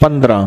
15,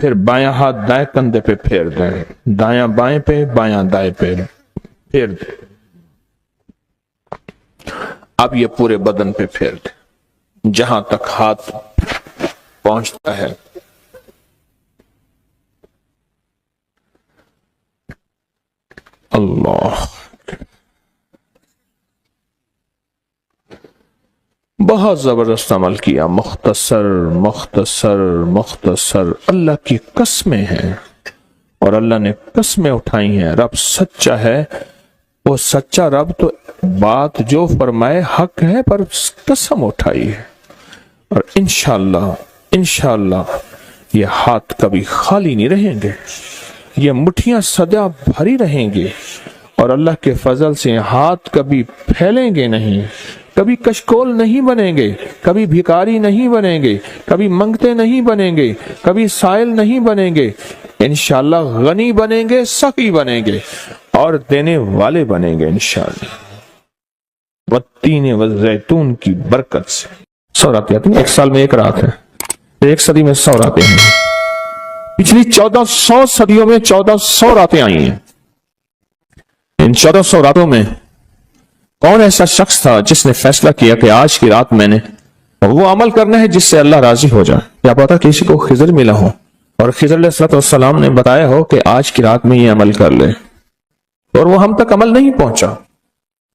پھر بایاں ہاتھ دائیں کندھے پہ پھیر دیں، دایاں بائیں پہ، بایاں دائیں پہ پھیر دیں۔ اب یہ پورے بدن پہ پھیر دیں جہاں تک ہاتھ پہنچتا ہے۔ اللہ، بہت زبردست عمل کیا، مختصر مختصر مختصر۔ اللہ کی قسمیں ہیں اور اللہ نے قسمیں اٹھائی ہیں۔ رب سچا ہے، وہ سچا رب تو بات جو فرمائے حق ہے، پر قسم اٹھائی ہے۔ اور انشاءاللہ یہ ہاتھ کبھی خالی نہیں رہیں گے، یہ مٹھیاں سدا بھری رہیں گے، اور اللہ کے فضل سے ہاتھ کبھی پھیلیں گے نہیں، کبھی کشکول نہیں بنیں گے، کبھی بھکاری نہیں بنیں گے، کبھی منگتے نہیں بنیں گے، کبھی سائل نہیں بنیں گے، انشاءاللہ غنی بنیں گے، سخی بنیں گے اور دینے والے بنیں گے انشاءاللہ۔ والتین والزیتون کی برکت سے 100 راتیں آتی ہیں، ایک سال میں ایک رات ہے، ایک صدی میں 100 راتیں ہیں۔ پچھلی 1400 صدیوں میں 1400 راتیں آئی ہیں۔ ان 1400 راتوں میں کون ایسا شخص تھا جس نے فیصلہ کیا کہ آج کی رات میں نے وہ عمل کرنا ہے جس سے اللہ راضی ہو جائے؟ کیا پتا کسی کو خضر ملا ہو اور خضر علیہ السلام نے بتایا ہو کہ آج کی رات میں یہ عمل کر لے، اور وہ ہم تک عمل نہیں پہنچا۔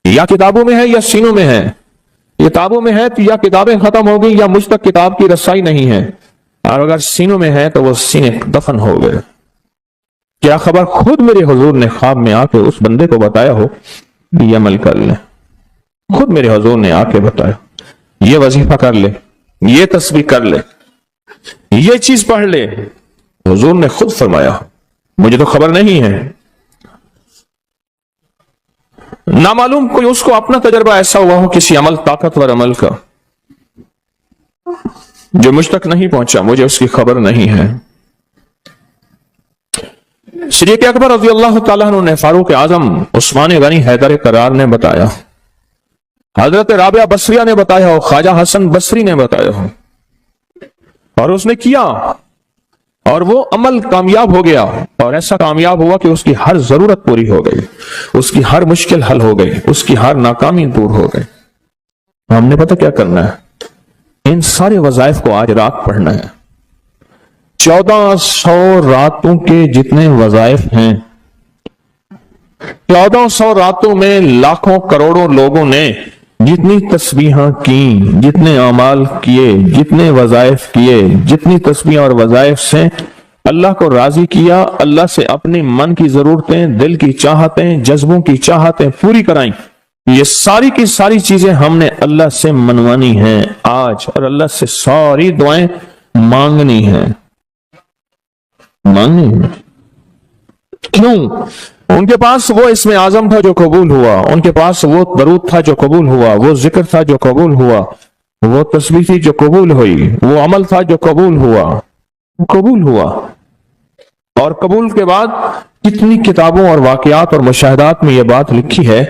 یا کتابوں میں ہے یا سینوں میں ہے، کتابوں میں ہے تو یا کتابیں ختم ہو گئی یا مجھ تک کتاب کی رسائی نہیں ہے، اور اگر سینوں میں ہے تو وہ سینے دفن ہو گئے۔ کیا خبر خود میرے حضور نے خواب میں آ کے اس بندے کو بتایا ہو یہ عمل کر لے، خود میرے حضور نے آ کے بتایا یہ وظیفہ کر لے، یہ تسبیح کر لے، یہ چیز پڑھ لے، حضور نے خود فرمایا، مجھے تو خبر نہیں ہے۔ نامعلوم کوئی اس کو اپنا تجربہ ایسا ہوا ہو کسی عمل، طاقتور عمل کا، جو مجھ تک نہیں پہنچا، مجھے اس کی خبر نہیں ہے۔ صدیق اکبر رضی اللہ تعالیٰ عنہ نے فاروق اعظم عثمان غنی حیدر کرار نے بتایا، حضرت رابعہ بصریہ نے بتایا ہو، خواجہ حسن بصری نے بتایا ہو، اور اس نے کیا اور وہ عمل کامیاب ہو گیا، اور ایسا کامیاب ہوا کہ اس کی ہر ضرورت پوری ہو گئی، اس کی ہر مشکل حل ہو گئی، اس کی ہر ناکامی دور ہو گئی۔ ہم نے پتہ کیا کرنا ہے؟ ان سارے وظائف کو آج رات پڑھنا ہے۔ 1400 راتوں کے جتنے وظائف ہیں، 1400 راتوں میں لاکھوں کروڑوں لوگوں نے جتنی تسبیحاں کی، جتنے اعمال کیے، جتنے وظائف کیے، جتنی تسبیح اور وظائف سے اللہ کو راضی کیا، اللہ سے اپنی من کی ضرورتیں، دل کی چاہتیں، جذبوں کی چاہتیں پوری کرائیں، یہ ساری کی ساری چیزیں ہم نے اللہ سے منوانی ہیں آج، اور اللہ سے ساری دعائیں مانگنی ہیں۔ کیوں؟ ان کے پاس وہ اسم اعظم تھا جو قبول ہوا، ان کے پاس وہ درود تھا جو قبول ہوا، وہ ذکر تھا جو قبول ہوا، وہ تسبیح تھی جو قبول ہوئی، وہ عمل تھا جو قبول ہوا۔ اور قبول کے بعد کتنی کتابوں اور واقعات اور مشاہدات میں یہ بات لکھی ہے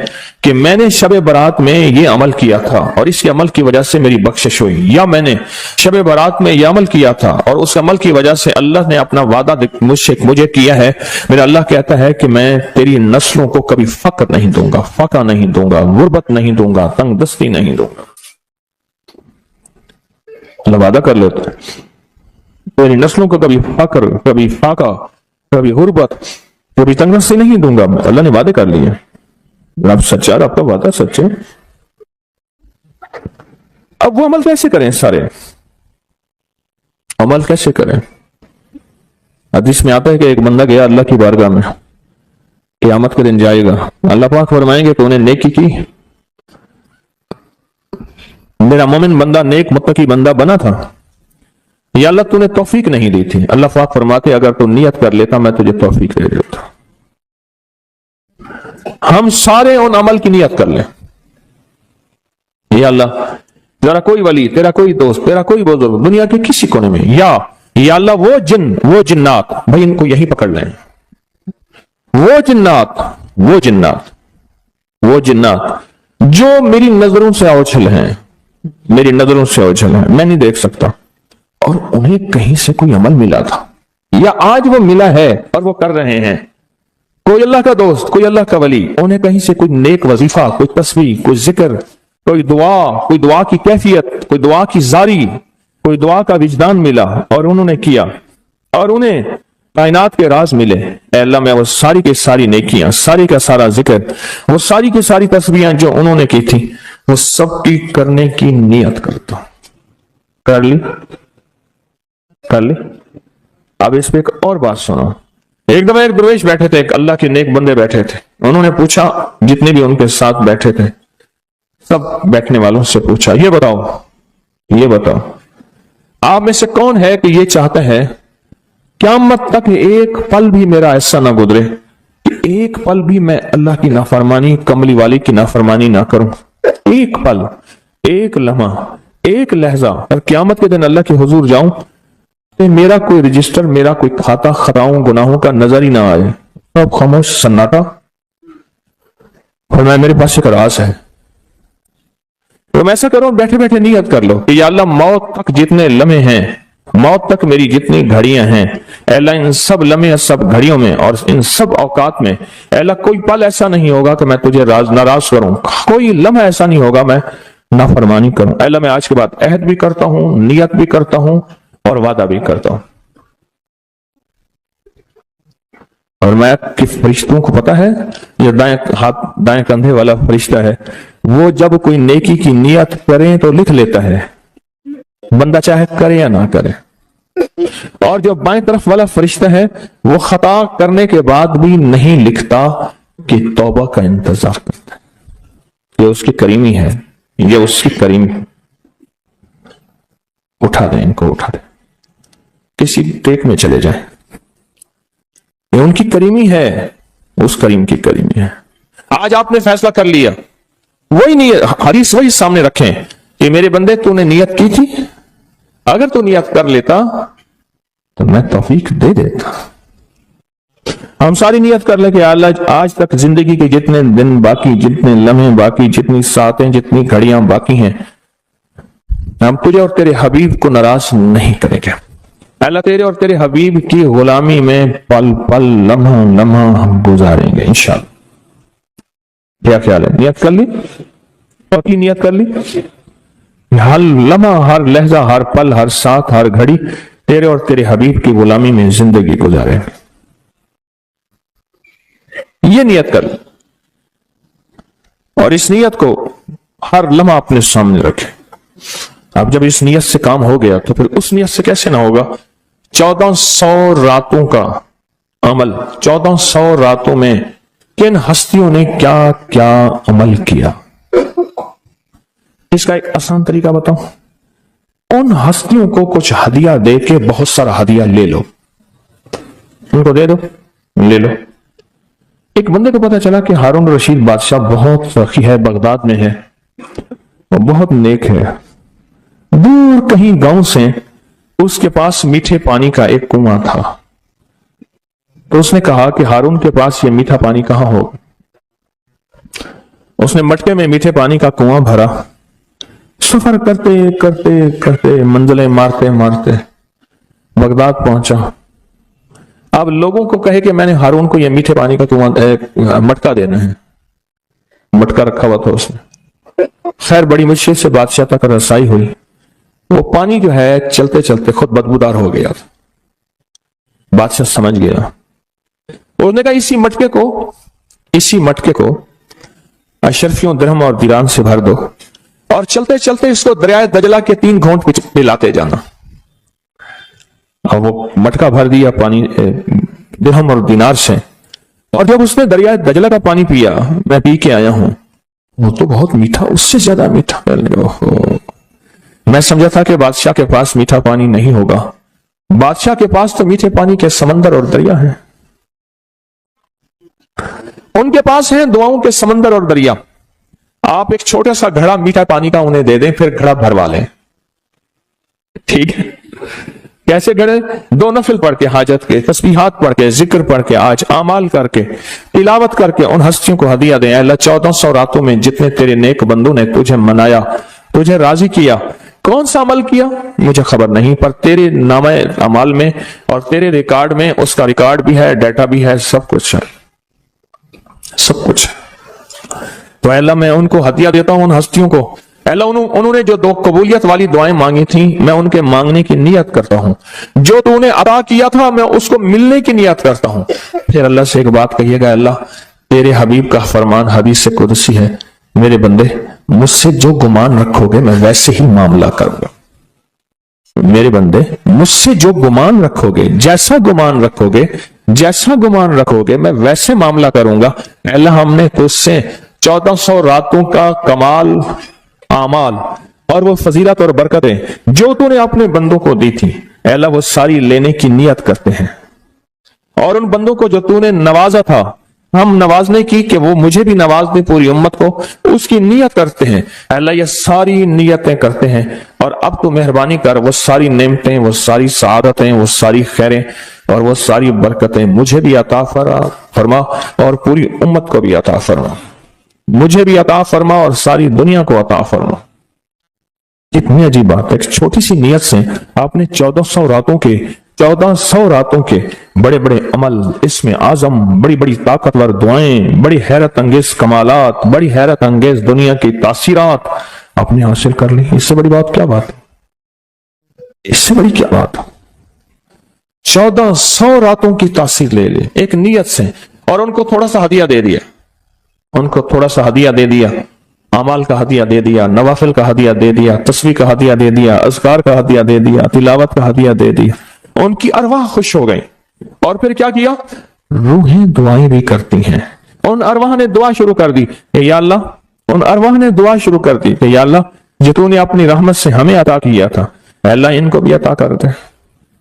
کہ میں نے شب برات میں یہ عمل کیا تھا اور اس کے عمل کی وجہ سے میری بخشش ہوئی، یا میں نے شب برات میں یہ عمل کیا تھا اور اس عمل کی وجہ سے اللہ نے اپنا وعدہ مجھے کیا ہے، میرا اللہ کہتا ہے کہ میں تیری نسلوں کو کبھی فقر نہیں دوں گا، فاقہ نہیں دوں گا، غربت نہیں دوں گا، تنگ دستی نہیں دوں گا۔ اللہ وعدہ کر لیتا ہے تیری نسلوں کو کبھی فقر، کبھی فاقہ، کبھی غربت، کبھی تنگ دستی نہیں دوں گا۔ اللہ نے وعدے کر لیے، رب سچا، رب کا وعدہ سچے۔ اب وہ عمل کیسے کریں؟ سارے عمل کیسے کریں؟ حدیث میں آتا ہے کہ ایک بندہ گیا اللہ کی بارگاہ میں، قیامت کے دن جائے گا، اللہ پاک فرمائیں گے تو انہیں نیکی کی، میرا مومن بندہ نیک متقی بندہ بنا تھا، یا اللہ تو نے توفیق نہیں دی تھی؟ اللہ پاک فرماتے اگر تو نیت کر لیتا میں تجھے توفیق دے دیتا۔ ہم سارے ان عمل کی نیت کر لیں، یا اللہ ذرا کوئی ولی، تیرا کوئی دوست، تیرا کوئی بزرگ دنیا کے کسی کونے میں، یا اللہ وہ جن، وہ جنات، بھائی ان کو یہی پکڑ لیں، وہ جنات جو میری نظروں سے اوجھل ہیں، میں نہیں دیکھ سکتا، اور انہیں کہیں سے کوئی عمل ملا تھا، یا آج وہ ملا ہے اور وہ کر رہے ہیں. کوئی اللہ کا دوست، کوئی اللہ کا ولی، انہیں کہیں سے کوئی نیک وظیفہ، کوئی تسبیح، کوئی ذکر، کوئی دعا کی کیفیت، کوئی دعا کی زاری، کوئی دعا کا وجدان ملا اور انہوں نے کیا، اور انہیں کائنات کے راز ملے. اے اللہ میں وہ ساری کی ساری نیکیاں، ساری کا سارا ذکر، وہ ساری کی ساری تسبیحاں جو انہوں نے کی تھی، وہ سب کی کرنے کی نیت کرتا ہوں. کر لی. اب اس پہ ایک اور بات سنو. ایک دفعہ ایک درویش بیٹھے تھے، ایک اللہ کے نیک بندے بیٹھے تھے. انہوں نے پوچھا، جتنے بھی ان کے ساتھ بیٹھے تھے سب بیٹھنے والوں سے پوچھا، یہ بتاؤ آپ میں سے کون ہے کہ یہ چاہتا ہے قیامت تک ایک پل بھی میرا ایسا نہ گزرے کہ ایک پل بھی میں اللہ کی نافرمانی، کملی والی کی نافرمانی نہ کروں. ایک پل، ایک لمحہ، ایک لہجہ، اور قیامت کے دن اللہ کے حضور جاؤں کہ میرا کوئی رجسٹر، میرا کوئی کھاتا خطاؤں گناہوں کا نظر ہی نہ آئے. سب خاموش، سناٹا. اور میرے پاس ایک راز ہے. تم ایسا کرو، بیٹھے بیٹھے نیت کر لو کہ یا اللہ موت تک جتنے لمحے ہیں، موت تک میری جتنی گھڑیاں ہیں، اے اللہ ان سب لمحے، سب گھڑیوں میں اور ان سب اوقات میں، اے اللہ کوئی پل ایسا نہیں ہوگا کہ میں تجھے ناراض کروں، کوئی لمحہ ایسا نہیں ہوگا میں نافرمانی کروں. اے اللہ میں آج کے بعد عہد بھی کرتا ہوں، نیت بھی کرتا ہوں اور وعدہ بھی کرتا ہوں. اور میں کہ فرشتوں کو پتا ہے، یہ دائیں کندھے والا فرشتہ ہے، وہ جب کوئی نیکی کی نیت کریں تو لکھ لیتا ہے، بندہ چاہے کرے یا نہ کرے. اور جو بائیں طرف والا فرشتہ ہے وہ خطا کرنے کے بعد بھی نہیں لکھتا کہ توبہ کا انتظار کرتا ہے. یہ اس کی کریمی ہے، یہ اس کی کریمی. اٹھا دیں ان کو، اٹھا دیں، کسی ٹیک میں چلے جائیں. یہ ان کی کریمی ہے، اس کریم کی کریمی ہے. آج آپ نے فیصلہ کر لیا، وہی نیت، حدیث وہی سامنے رکھیں کہ میرے بندے تو نے نیت کی تھی، اگر تو نیت کر لیتا تو میں توفیق دے دیتا. ہم ساری نیت کر لیں کہ اللہ آج تک زندگی کے جتنے دن باقی، جتنے لمحے باقی، جتنی ساعتیں، جتنی گھڑیاں باقی ہیں، ہم تجھے اور تیرے حبیب کو ناراض نہیں کریں گے. اللہ تیرے اور تیرے حبیب کی غلامی میں پل پل، لمحہ لمحہ ہم گزاریں گے انشاءاللہ. کیا خیال ہے؟ نیت کر لی؟ پکی نیت کر لی؟ ہر لمحہ، ہر لہجہ، ہر پل، ہر ساتھ، ہر گھڑی تیرے اور تیرے حبیب کی غلامی میں زندگی گزارے. یہ نیت کر لی اور اس نیت کو ہر لمحہ اپنے سامنے رکھے. اب جب اس نیت سے کام ہو گیا تو پھر اس نیت سے کیسے نہ ہوگا. 1400 راتوں کا عمل، 1400 راتوں میں کن ہستیوں نے کیا کیا عمل کیا. اس کا ایک آسان طریقہ بتاؤں. ان ہستیوں کو کچھ ہدیہ دے کے بہت سارا ہدیہ لے لو، ان کو دے دو، لے لو. ایک بندے کو پتا چلا کہ ہارون رشید بادشاہ بہت سخی ہے، بغداد میں ہے، وہ بہت نیک ہے. دور کہیں گاؤں سے اس کے پاس میٹھے پانی کا ایک کنواں تھا. تو اس نے کہا کہ ہارون کے پاس یہ میٹھا پانی کہاں ہو. اس نے مٹکے میں میٹھے پانی کا کنواں بھرا. سفر کرتے کرتے کرتے، منزلیں مارتے مارتے بغداد پہنچا. اب لوگوں کو کہے کہ میں نے ہارون کو یہ میٹھے پانی کا کنواں مٹکا دینا ہے. مٹکا رکھا ہوا تھا اس نے. خیر بڑی مشکل سے بادشاہ تک رسائی ہوئی. وہ پانی جو ہے چلتے چلتے خود بدبودار ہو گیا. بادشاہ سمجھ گیا. اس نے کہا اسی مٹکے کو اشرفیوں، درہم اور دیران سے بھر دو اور چلتے چلتے اس کو دریائے دجلہ کے 3 گھونٹ پلاتے جانا. اور وہ مٹکا بھر دیا پانی درہم اور دینار سے. اور جب اس نے دریائے دجلہ کا پانی پیا، میں پی کے آیا ہوں، وہ تو بہت میٹھا، اس سے زیادہ میٹھا. میں سمجھا تھا کہ بادشاہ کے پاس میٹھا پانی نہیں ہوگا. بادشاہ کے پاس تو میٹھے پانی کے سمندر اور دریا ہیں. ان کے پاس ہیں دعاؤں کے سمندر اور دریا. آپ ایک چھوٹا سا گھڑا میٹھا پانی کا انہیں دے دیں، پھر گھڑا بھروا لیں. ٹھیک ہے؟ کیسے گھڑے؟ 2 نفل پڑھ کے، حاجت کے، تسبیحات پڑھ کے، ذکر پڑھ کے، آج اعمال کر کے، تلاوت کر کے ان ہستیوں کو ہدیہ دیں. اے اللہ 1400 راتوں میں جتنے تیرے نیک بندوں نے تجھے منایا، تجھے راضی کیا، کون سا عمل کیا مجھے خبر نہیں، پر تیرے نامہ اعمال میں اور تیرے ریکارڈ میں اس کا ریکارڈ بھی ہے، ڈیٹا بھی ہے، سب کچھ ہے، سب کچھ ہے۔ تو اے اللہ میں ان کو ہدیہ دیتا ہوں، ان ہستیوں کو، اے اللہ انہوں نے جو 2 قبولیت والی دعائیں مانگی تھیں، میں ان کے مانگنے کی نیت کرتا ہوں، جو تو نے عطا کیا تھا میں اس کو ملنے کی نیت کرتا ہوں۔ پھر اللہ سے ایک بات کہیے گا، اللہ تیرے حبیب کا فرمان حدیث قدسی ہے، میرے بندے مجھ سے جو گمان رکھو گے میں ویسے ہی معاملہ کروں گا، میرے بندے مجھ سے جو گمان رکھو گے، جیسا گمان رکھو گے، جیسا گمان رکھو گے میں ویسے معاملہ کروں گا۔ اے اللہ ہم نے تجھ سے 1400 راتوں کا کمال اعمال اور وہ فضیلت اور برکتیں جو تو نے اپنے بندوں کو دی تھی، اے اللہ وہ ساری لینے کی نیت کرتے ہیں، اور ان بندوں کو جو تو نے نوازا تھا ہم نوازنے کی کہ وہ مجھے بھی نواز دے، پوری امت کو، اس کی نیت کرتے ہیں۔ اے اللہ یہ ساری نیتیں کرتے ہیں، اور اب تو مہربانی کر وہ ساری نعمتیں، وہ ساری سعادتیں، وہ ساری خیریں اور وہ ساری برکتیں مجھے بھی عطا فرما اور پوری امت کو بھی عطا فرما، مجھے بھی عطا فرما اور ساری دنیا کو عطا فرما۔ کتنی عجیب بات ہے، ایک چھوٹی سی نیت سے آپ نے 1400 راتوں کے بڑے بڑے عمل، اس میں اعظم، بڑی بڑی طاقتور دعائیں، بڑی حیرت انگیز کمالات، بڑی حیرت انگیز دنیا کی تاثیرات آپ نے حاصل کر لی۔ اس سے بڑی بات کیا بات ہے؟ اس سے بڑی کیا بات ہے؟ 1400 راتوں کی تاثیر لے لے ایک نیت سے، اور ان کو تھوڑا سا ہدیہ دے دیا، ان کو تھوڑا سا ہدیہ دے دیا، اعمال کا ہدیہ دے دیا، نوافل کا ہدیہ دے دیا، تسبیح کا ہدیہ دے دیا، اذکار کا ہدیہ دے دیا، تلاوت کا ہدیہ دے دیا، ان کی ارواح خوش ہو گئی۔ اور پھر کیا کیا؟ روحیں دعائیں بھی کرتی ہیں، ان ارواح نے دعا شروع کر دی کہ یا اللہ، ان ارواح نے دعا شروع کر دی کہ یا اللہ جو تو نے اپنی رحمت سے ہمیں عطا کیا تھا، اے اللہ ان کو بھی عطا کر دے،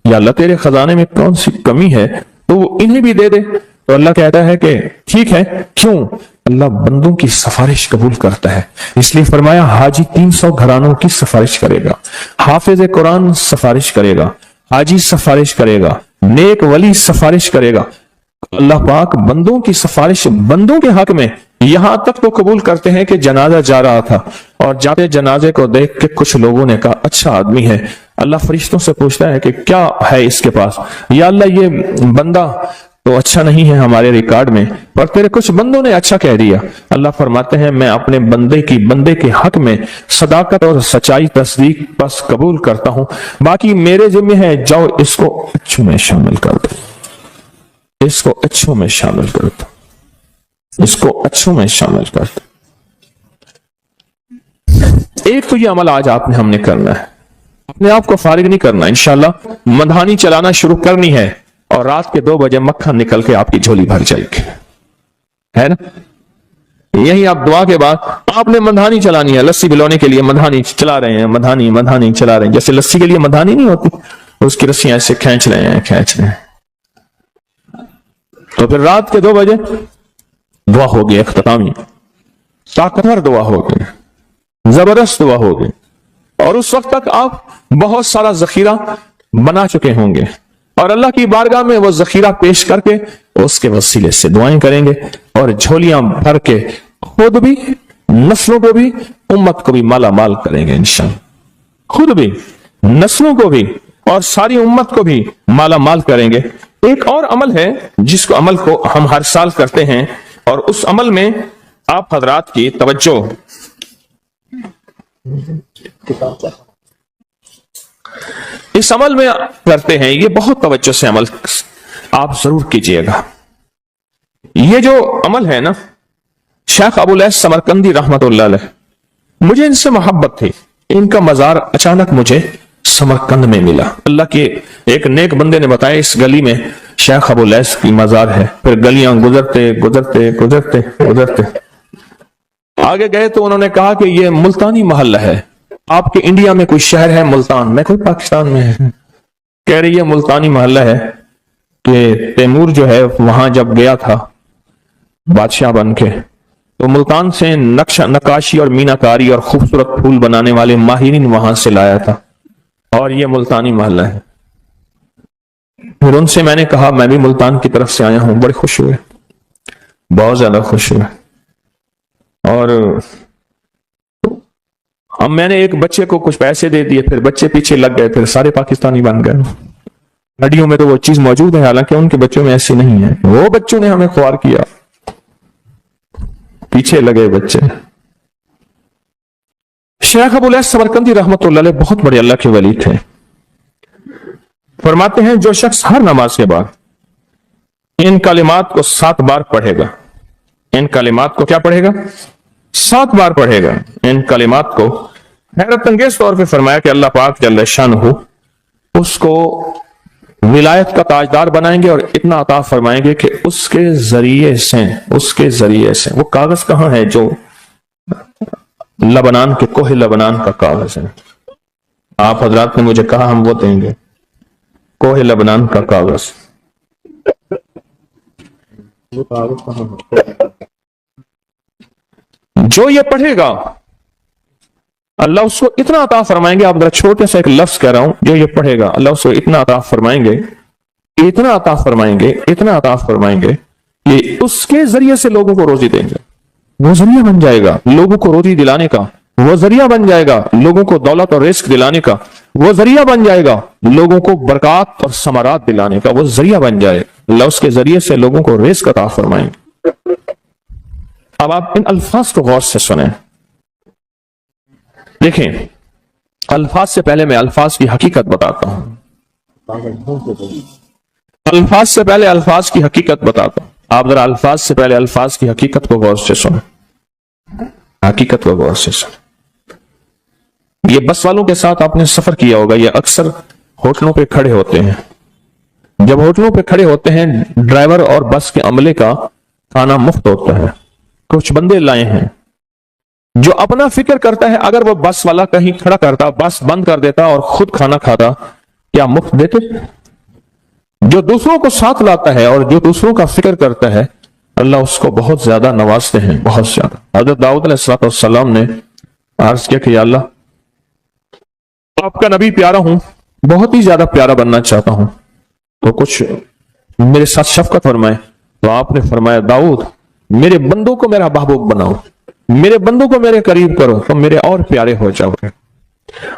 یا اللہ تیرے خزانے میں کون سی کمی ہے تو وہ انہیں بھی دے دے۔ تو اللہ کہتا ہے کہ ٹھیک ہے، کیوں؟ اللہ بندوں کی سفارش قبول کرتا ہے، اس لیے فرمایا حاجی 300 گھرانوں کی سفارش کرے گا، حافظ قرآن سفارش کرے گا، حاجی سفارش کرے گا، نیک ولی سفارش کرے گا۔ اللہ پاک بندوں کی سفارش بندوں کے حق میں یہاں تک تو قبول کرتے ہیں کہ جنازہ جا رہا تھا اور جاتے جنازے کو دیکھ کے کچھ لوگوں نے کہا اچھا آدمی ہے، اللہ فرشتوں سے پوچھتا ہے کہ کیا ہے اس کے پاس؟ یا اللہ یہ بندہ تو اچھا نہیں ہے ہمارے ریکارڈ میں، پر تیرے کچھ بندوں نے اچھا کہہ دیا۔ اللہ فرماتے ہیں میں اپنے بندے کے حق میں صداقت اور سچائی تصدیق بس قبول کرتا ہوں، باقی میرے ذمہ ہے، جاؤ اس کو اچھوں میں شامل کر دو، اس کو اچھوں میں شامل کر دو، اس کو اچھوں میں شامل کر دو۔ ایک تو یہ عمل آج ہم نے کرنا ہے، اپنے آپ کو فارغ نہیں کرنا، انشاءاللہ مدھانی چلانا شروع کرنی ہے، اور رات کے 2 بجے مکھن نکل کے آپ کی جھولی بھر جائے گی، ہے نا؟ یہی آپ دعا کے بعد آپ نے مدھانی چلانی ہے، لسی بلونے کے لیے مدھانی چلا رہے ہیں، مدھانی چلا رہے ہیں، جیسے لسی کے لیے مدھانی نہیں ہوتی، اس کی رسیاں ایسے کھینچ رہے ہیں۔ تو پھر رات کے 2 بجے دعا ہوگی، اختتامی طاقتور دعا ہوگی، زبردست دعا ہوگی، اور اس وقت تک آپ بہت سارا ذخیرہ بنا چکے ہوں گے، اور اللہ کی بارگاہ میں وہ ذخیرہ پیش کر کے اس کے وسیلے سے دعائیں کریں گے، اور جھولیاں بھر کے خود بھی، نسلوں کو بھی، امت کو بھی مالا مال کریں گے انشاءاللہ، خود بھی، نسلوں کو بھی اور ساری امت کو بھی مالا مال کریں گے۔ ایک اور عمل ہے جس کو عمل کو ہم ہر سال کرتے ہیں، اور اس عمل میں آپ حضرات کی توجہ اس عمل میں کرتے ہیں، یہ بہت توجہ سے عمل آپ ضرور کیجئے گا۔ یہ جو عمل ہے نا، شیخ ابو الیاس سمرقندی رحمت اللہ علیہ، مجھے ان سے محبت تھی، ان کا مزار اچانک مجھے سمرقند میں ملا، اللہ کے ایک نیک بندے نے بتایا اس گلی میں شیخ ابو الیاس کی مزار ہے، پھر گلیاں گزرتے آگے گئے تو انہوں نے کہا کہ یہ ملتانی محلہ ہے، آپ کے انڈیا میں کوئی شہر ہے ملتان؟ میں کوئی پاکستان میں ہے، کہہ رہی ہے ملتانی محلہ ہے، کہ تیمور جو ہے وہاں جب گیا تھا بادشاہ بن کے، تو ملتان سے نقاشی اور میناکاری اور خوبصورت پھول بنانے والے ماہرین وہاں سے لایا تھا، اور یہ ملتانی محلہ ہے۔ پھر ان سے میں نے کہا میں بھی ملتان کی طرف سے آیا ہوں، بڑے خوش ہوئے، بہت زیادہ خوش ہوئے، اور اب میں نے ایک بچے کو کچھ پیسے دے دیے، پھر بچے پیچھے لگ گئے، پھر سارے پاکستانی بن گئے۔ ہڈیوں میں تو وہ چیز موجود ہے، حالانکہ ان کے بچوں میں ایسی نہیں ہے۔ وہ بچوں نے ہمیں خوار کیا، پیچھے لگے بچے۔ شیخ ابو الیاس سمرقندی رحمۃ اللہ علیہ بہت بڑے اللہ کے ولی تھے۔ فرماتے ہیں جو شخص ہر نماز کے بعد ان کلمات کو 7 بار پڑھے گا، ان کلمات کو کیا پڑھے گا؟ 7 بار پڑھے گا ان کلمات کو، حیرت انگیز طور پہ فرمایا کہ اللہ پاک جل شانہ اس کو ولایت کا تاجدار بنائیں گے اور اتنا عطا فرمائیں گے کہ اس کے ذریعے سے وہ کاغذ کہاں ہے جو لبنان کے کوہ لبنان کا کاغذ ہے، آپ حضرات نے مجھے کہا ہم وہ دیں گے، کوہ لبنان کا کاغذ۔ جو یہ پڑھے گا اللہ اس کو اتنا عطا فرمائیں گے، آپ ذرا چھوٹے سے ایک لفظ کہہ رہا ہوں، جو یہ پڑھے گا اللہ اس کو اتنا عطا فرمائیں گے، اتنا عطا فرمائیں گے کہ اس کے ذریعے سے لوگوں کو روزی دیں گے، وہ ذریعہ بن جائے گا لوگوں کو روزی دلانے کا، وہ ذریعہ بن جائے گا لوگوں کو دولت اور رزق دلانے کا، وہ ذریعہ بن جائے گا لوگوں کو برکات اور ثمرات دلانے کا، وہ ذریعہ بن جائے اللہ اس کے ذریعے سے لوگوں کو رزق عطا فرمائیں گے۔ اب آپ ان الفاظ کو غور سے سنیں، دیکھیں الفاظ سے پہلے میں الفاظ کی حقیقت بتاتا ہوں، الفاظ کی حقیقت بتاتا ہوں، آپ ذرا الفاظ سے پہلے الفاظ کی حقیقت کو غور سے سنیں، حقیقت کو غور سے سنیں۔ یہ بس والوں کے ساتھ آپ نے سفر کیا ہوگا، یہ اکثر ہوٹلوں پہ کھڑے ہوتے ہیں، جب ہوٹلوں پہ کھڑے ہوتے ہیں ڈرائیور اور بس کے عملے کا کھانا مفت ہوتا ہے، کچھ بندے لائے ہیں جو اپنا فکر کرتا ہے اگر وہ بس والا کہیں کھڑا کرتا، بس بند کر دیتا اور خود کھانا کھاتا، کیا مفت دیتے؟ جو دوسروں کو ساتھ لاتا ہے اور جو دوسروں کا فکر کرتا ہے اللہ اس کو بہت زیادہ نوازتے ہیں، بہت زیادہ۔ حضرت داؤد علیہ السلام نے عرض کیا کہ یا اللہ آپ کا نبی پیارا ہوں، بہت ہی زیادہ پیارا بننا چاہتا ہوں، تو کچھ میرے ساتھ شفقت فرمائے۔ تو آپ نے فرمایا داؤد میرے بندوں کو میرا محبوب بناؤ، میرے بندوں کو میرے قریب کرو تو میرے اور پیارے ہو جاؤ گے۔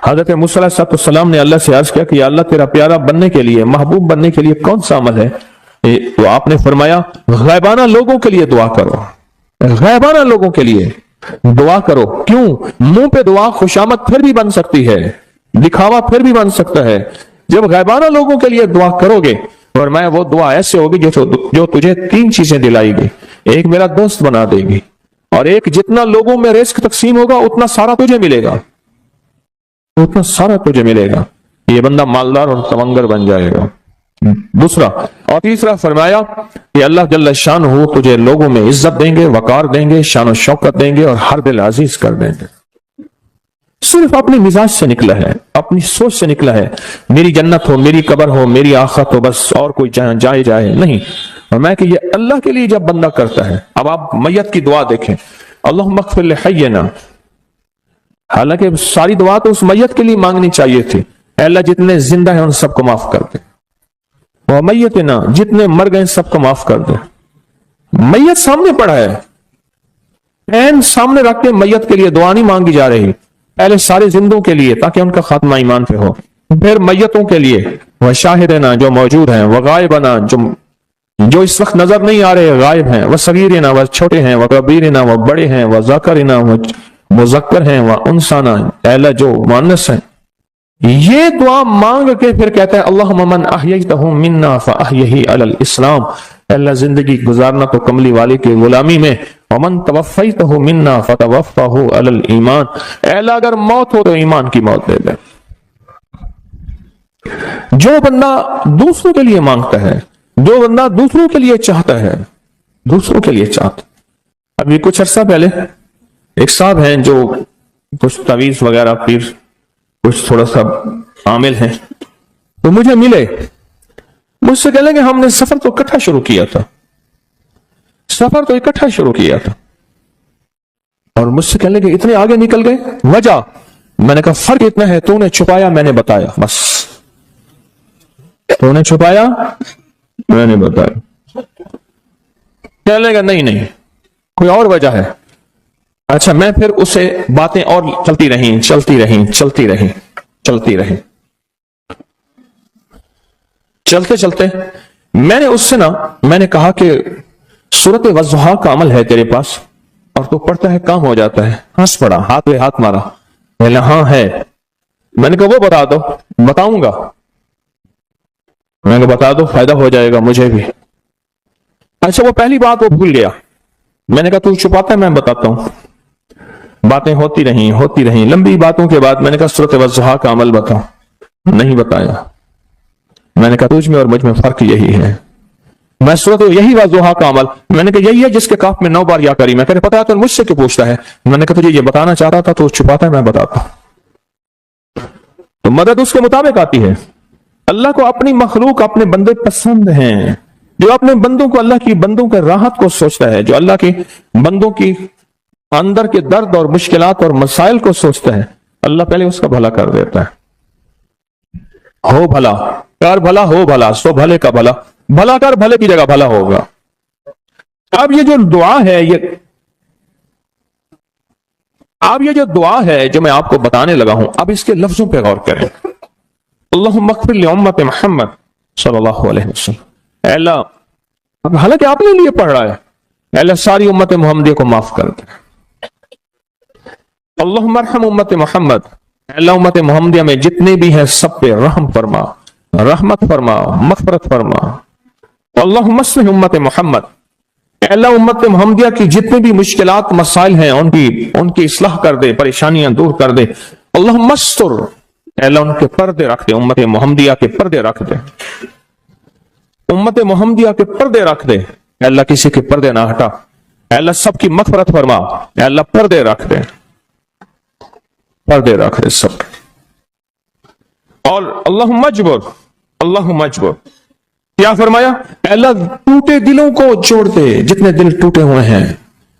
حضرت موسیٰ علیہ السلام نے اللہ سے عرض کیا کہ یا اللہ تیرا پیارا بننے کے لیے، محبوب بننے کے لیے کون سا عمل ہے؟ تو آپ نے فرمایا غائبانہ لوگوں کے لیے دعا کرو، غائبانہ لوگوں کے لیے دعا کرو۔ کیوں؟ منہ پہ دعا خوشامد پھر بھی بن سکتی ہے، دکھاوا پھر بھی بن سکتا ہے، جب غائبانہ لوگوں کے لیے دعا کرو گے فرمایا وہ دعا ایسے ہوگی جو تجھے 3 چیزیں دلائے گی، ایک میرا دوست بنا دے گی، اور ایک جتنا لوگوں میں رزق تقسیم ہوگا اتنا سارا تجھے ملے گا، اتنا سارا تجھے ملے گا، یہ بندہ مالدار اور تونگر بن جائے گا۔ دوسرا اور تیسرا فرمایا کہ اللہ جل شانہ تجھے لوگوں میں عزت دیں گے، وقار دیں گے، شان و شوکت دیں گے اور ہر دل عزیز کر دیں گے۔ صرف اپنی مزاج سے نکلا ہے، اپنی سوچ سے نکلا ہے، میری جنت ہو، میری قبر ہو، میری آخرت ہو، بس اور کوئی جائے نہیں۔ اور میں کہ یہ اللہ کے لیے جب بندہ کرتا ہے، اب آپ میت کی دعا دیکھیں، اللہم اغفر لحینا، حالانکہ ساری دعا تو اس میت کے لیے مانگنی چاہیے تھی، اے اللہ جتنے زندہ ہیں ان سب کو معاف کر دے، وہ میتنا جتنے مر گئے سب کو معاف کر دے۔ میت سامنے پڑا ہے، عین سامنے رکھ کے میت کے لیے دعا نہیں مانگی جا رہی، پہلے سارے زندوں کے لیے تاکہ ان کا خاتمہ ایمان پہ ہو، پھر میتوں کے لیے، وہ شاہدنا جو موجود ہیں، وہ غائبنا جو اس وقت نظر نہیں آ رہے غائب ہیں، وہ صغیرنا وہ چھوٹے ہیں، وہ کبیرنا وہ بڑے ہیں، وہ ذکرنا وہ مذکر ہیں، وہ انسانا اے اللہ جو مؤنث ہیں۔ یہ دعا مانگ کے پھر کہتا ہے اللہم من احییتہ منا فاحیہ علی الاسلام، اے اللہ زندگی گزارنا تو کملی والے کی غلامی میں، ومن توفیتہ منا فتوفہ علی الایمان، اے اللہ اگر موت ہو تو ایمان کی موت دے دے۔ جو بندہ دوسروں کے لیے مانگتا ہے، جو بندہ دوسروں کے لیے چاہتا ہے، دوسروں کے لیے چاہتا، ابھی کچھ عرصہ پہلے ایک صاحب ہیں جو کچھ تعویذ وغیرہ پھر کچھ تھوڑا سا عامل ہیں، تو مجھے ملے، مجھ سے کہنے کہ ہم نے سفر تو اکٹھا شروع کیا تھا، اور مجھ سے کہنے کہ اتنے آگے نکل گئے، وجہ میں نے کہا فرق اتنا ہے، تو نے چھپایا میں نے بتایا، بس تو نے چھپایا میں نے بتایا۔ کہنے لگا نہیں کوئی اور وجہ ہے، اچھا میں پھر اسے باتیں اور چلتی رہیں چلتے چلتے میں نے اس سے میں نے کہا کہ سورت والضحیٰ کا عمل ہے تیرے پاس اور تو پڑھتا ہے کام ہو جاتا ہے. ہنس پڑا, ہاتھ پہ ہاتھ مارا. میں ہاں ہے. میں نے کہا وہ بتا دو. بتاؤں گا. میں نے کہا بتا دو, فائدہ ہو جائے گا مجھے بھی. اچھا وہ پہلی بات وہ بھول گیا. میں نے کہا تو چھپاتا ہے, میں بتاتا ہوں. باتیں ہوتی رہیں لمبی باتوں کے بعد میں نے کہا سورت والضحیٰ کا عمل بتاؤ. نہیں بتایا. میں نے کہا تجھ میں اور مجھ میں فرق یہی ہے. میں سورت یہی والضحیٰ کا عمل, میں نے کہا یہی ہے جس کے کاف میں 9 بار یا کری. میں کہا پتا ہے تو مجھ سے کیوں پوچھتا ہے. میں نے کہا تجھے یہ بتانا چاہتا تھا تو چھپاتا ہے, میں بتاتا ہوں. تو مدد اس کے مطابق آتی ہے. اللہ کو اپنی مخلوق اپنے بندے پسند ہیں, جو اپنے بندوں کو اللہ کی بندوں کے راحت کو سوچتا ہے, جو اللہ کے بندوں کی اندر کے درد اور مشکلات اور مسائل کو سوچتا ہے, اللہ پہلے اس کا بھلا کر دیتا ہے. ہو بھلا کر بھلا, ہو بھلا سو بھلے کا بھلا, بھلا کر بھلے کی جگہ بھلا ہوگا. اب یہ جو دعا ہے, یہ جو دعا ہے جو میں آپ کو بتانے لگا ہوں, اب اس کے لفظوں پہ غور کریں. اللہم اغفر لامت محمد صلی اللہ علیہ وسلم. اے اللہ, حالانکہ آپ نے لیے پڑھ رہا ہے, اے اللہ ساری امت محمدیہ کو معاف کر دے. اللہم ارحم امت محمد, اے اللہ امت محمدیہ میں جتنے بھی ہیں سب پہ رحم فرما, رحمت فرما, مغفرت فرما. اللہم اصلح امت محمد, اے اللہ امت محمدیہ کی جتنے بھی مشکلات مسائل ہیں ان کی اصلاح کر دے, پریشانیاں دور کر دے. اللہم استر, اے اللہ ان کے پردے رکھ دے, امت محمدیہ کے پردے رکھ دے, امت محمدیہ کے پردے رکھ دے. اے اللہ کسی کے پردے نہ ہٹا. اے اللہ سب کی مغفرت فرما. اے اللہ پردے رکھ دے, پردے رکھ دے سب. اور اللہم اجبر, کیا فرمایا؟ اے اللہ ٹوٹے دلوں کو جوڑ دے, جتنے دل ٹوٹے ہوئے ہیں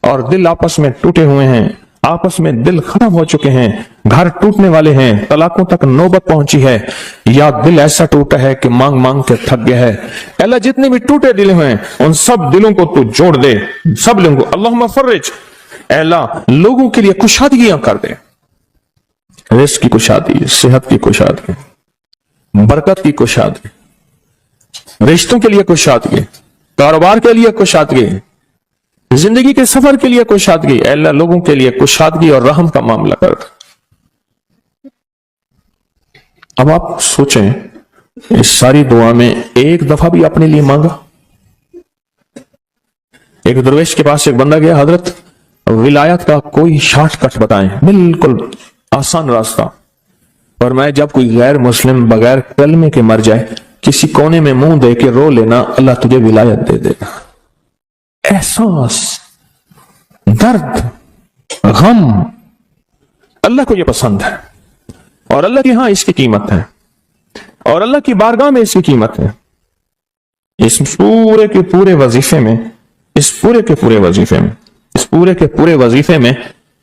اور دل آپس میں ٹوٹے ہوئے ہیں, آپس میں دل ختم ہو چکے ہیں, گھر ٹوٹنے والے ہیں, طلاقوں تک نوبت پہنچی ہے, یا دل ایسا ٹوٹا ہے کہ مانگ مانگ کے تھک گیا ہے. اے اللہ جتنے بھی ٹوٹے دل ہیں ان سب دلوں کو تو جوڑ دے, سب لوگوں کو. اللہم فرج, اے اللہ لوگوں کے لیے کشادگیاں کر دے, رزق کی کشادگی, صحت کی کشادگی, برکت کی کشادگی, رشتوں کے لیے کشادگی, کاروبار کے لیے کشادگی, زندگی کے سفر کے لیے کشادگی. اے اللہ لوگوں کے لیے کشادگی اور رحم کا معاملہ کر دے. اب آپ سوچیں, اس ساری دعا میں ایک دفعہ بھی اپنے لیے مانگا؟ ایک درویش کے پاس ایک بندہ گیا, حضرت ولایت کا کوئی شارٹ کٹ بتائیں, بالکل آسان راستہ. اور میں جب کوئی غیر مسلم بغیر کلمے کے مر جائے, کسی کونے میں منہ دے کے رو لینا, اللہ تجھے ولایت دے دے گا. احساس, درد, غم, اللہ کو یہ پسند ہے, اور اللہ کے ہاں اس کی قیمت ہے, اور اللہ کی بارگاہ میں اس کی قیمت ہے. اس پورے کے پورے وظیفے میں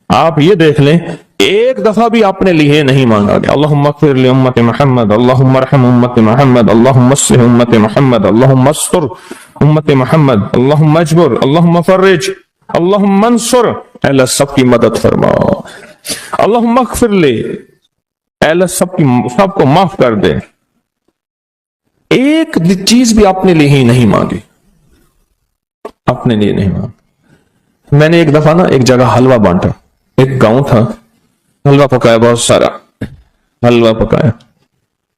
آپ یہ دیکھ لیں, ایک دفعہ بھی آپ نے لیے نہیں مانگا گیا. اللہم اغفر لامت محمد, اللہم ارحم امت محمد, اللہم اصلح امت محمد, اللہم استر امت محمد, اللہم اجبر, اللہم فرج, اللہم انصر. اے اللہ سب کی مدد فرما. اللہم اغفر لے, اے اللہ سب کو معاف کر دے. ایک چیز بھی آپ نے لی ہی نہیں مانگی, اپنے لیے نہیں مانگی. میں نے ایک دفعہ ایک جگہ حلوہ بانٹا, ایک گاؤں تھا, حلوہ پکایا, بہت سارا حلوہ پکایا.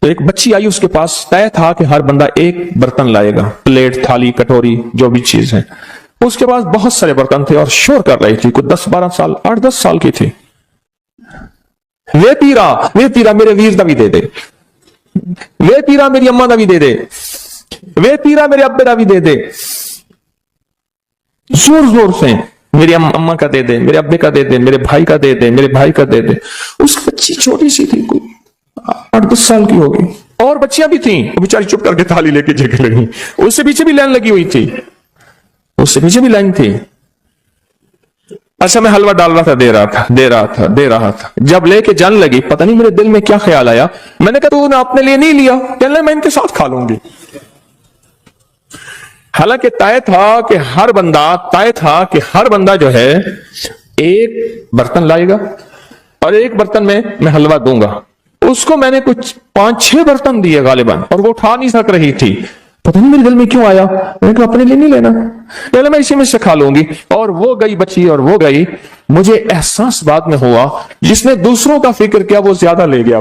تو ایک بچی آئی, اس کے پاس طے تھا کہ ہر بندہ ایک برتن لائے گا, پلیٹ, تھالی, کٹوری, جو بھی چیز ہے. اس کے پاس بہت سارے برتن تھے اور شور کر رہی تھی, کوئی 10-12 سال, 8-10 سال کی تھی. وے پیرا میرے ویر دا بھی دے دے, وے پیرا میری اماں دا بھی دے دے, وے پیرا میرے ابے دا بھی دے دے. زور زور سے میری اماں کا دے دے, میرے ابے کا دے دے, میرے بھائی کا دے دے, میرے بھائی کا دے دے. اس بچی چھوٹی سی تھی, کوئی 8-10 سال کی ہوگی, اور بچیاں بھی تھیں, وہ بیچاری چپ کر کے تھالی لے کے جگہ لگی. اس سے پیچھے بھی لائن لگی ہوئی تھی, اس سے پیچھے بھی لائن تھی. اچھا میں حلوہ ڈال رہا تھا, دے رہا تھا. جب لے کے جان لگی, پتہ نہیں میرے دل میں کیا خیال آیا, میں نے کہا تو نے اپنے لیے نہیں لیا, کہنے میں ان کے ساتھ کھا لوں گی. حالانکہ طے تھا کہ ہر بندہ جو ہے ایک برتن لائے گا اور ایک برتن میں حلوہ دوں گا. اس کو میں نے کچھ 5-6 برتن دیے غالباً اور وہ اٹھا نہیں سک رہی تھی. پتہ نہیں میرے دل میں کیوں آیا, میں نے کہا اپنے لیے نہیں لینا, پہلے میں اسی میں سے کھا لوں گی. اور وہ گئی بچی اور وہ گئی. مجھے احساس بعد میں ہوا جس نے دوسروں کا فکر کیا وہ زیادہ لے گیا.